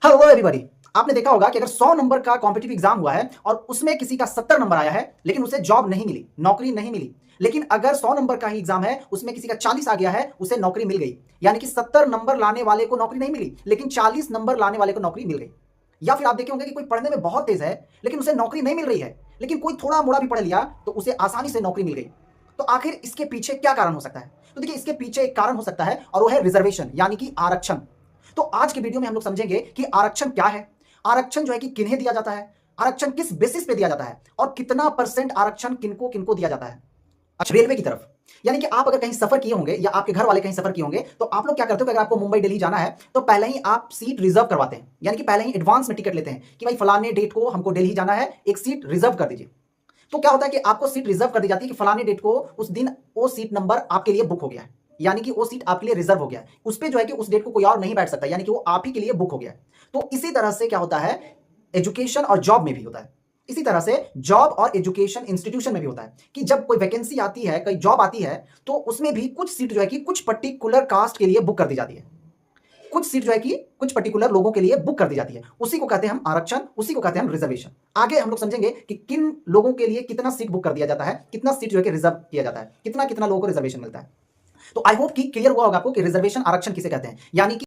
Hello everybody. आपने देखा होगा कि अगर 100 नंबर का कॉम्पिटिटिव एग्जाम हुआ है और उसमें किसी का 70 नंबर आया है लेकिन उसे जॉब नहीं मिली, नौकरी नहीं मिली। लेकिन अगर 100 नंबर का ही एग्जाम है, उसमें किसी का 40 आ गया है, उसे नौकरी मिल गई। यानी कि 70 नंबर लाने वाले को नौकरी नहीं मिली लेकिन 40 नंबर लाने वाले को नौकरी मिल गई। या फिर आप देखे होंगे कि कोई पढ़ने में बहुत तेज है लेकिन उसे नौकरी नहीं मिल रही है, लेकिन कोई थोड़ा मोड़ा भी पढ़ लिया तो उसे आसानी से नौकरी मिल गई। तो आखिर इसके पीछे क्या कारण हो सकता है? तो देखिए, इसके पीछे एक कारण हो सकता है और वो है रिजर्वेशन, यानी कि आरक्षण। तो आज की वीडियो में हम लोग समझेंगे कि आरक्षण क्या है, आरक्षण जो है कि किन्हें दिया जाता है, आरक्षण किस बेसिस पे दिया जाता है और कितना परसेंट आरक्षण किनको किनको दिया जाता है। अच्छा, रेलवे की तरफ, यानी कि आप अगर कहीं सफर किए होंगे या आपके घर वाले कहीं सफर किए होंगे तो आप लोग क्या करते हो, अगर आपको मुंबई दिल्ली जाना है तो पहले ही आप सीट रिजर्व करवाते हैं, यानी कि पहले ही एडवांस में टिकट लेते हैं कि भाई फलाने डेट को हमको दिल्ली जाना है, एक सीट रिजर्व कर दीजिए। तो क्या होता है कि आपको सीट रिजर्व कर दी जाती है कि फलाने डेट को उस दिन वो सीट नंबर आपके लिए बुक हो गया है, यानी कि वो सीट आपके लिए रिजर्व हो गया है, उस पर जो है कि उस डेट को कोई और नहीं बैठ सकता, यानी कि वो आप ही के लिए बुक हो गया है। तो इसी तरह से क्या होता है, एजुकेशन और जॉब में भी होता है। इसी तरह से जॉब और एजुकेशन इंस्टीट्यूशन में भी होता है कि जब कोई वैकेंसी आती है, कोई जॉब आती है, तो उसमें भी कुछ सीट जो है कि कुछ पर्टिकुलर कास्ट के लिए बुक कर दी जाती है, कुछ सीट जो है कि कुछ पर्टिकुलर लोगों के लिए बुक कर दी जाती है। उसी को कहते हैं हम आरक्षण, उसी को कहते हैं हम रिजर्वेशन। आगे हम लोग समझेंगे कि किन लोगों के लिए कितना सीट बुक कर दिया जाता है, कितना सीट जो है कि रिजर्व किया जाता है, कितना कितना लोगों को रिजर्वेशन मिलता है। तो आई होप कि क्लियर हुआ होगा आपको कि रिजर्वेशन, आरक्षण किसे कहते हैं, यानी कि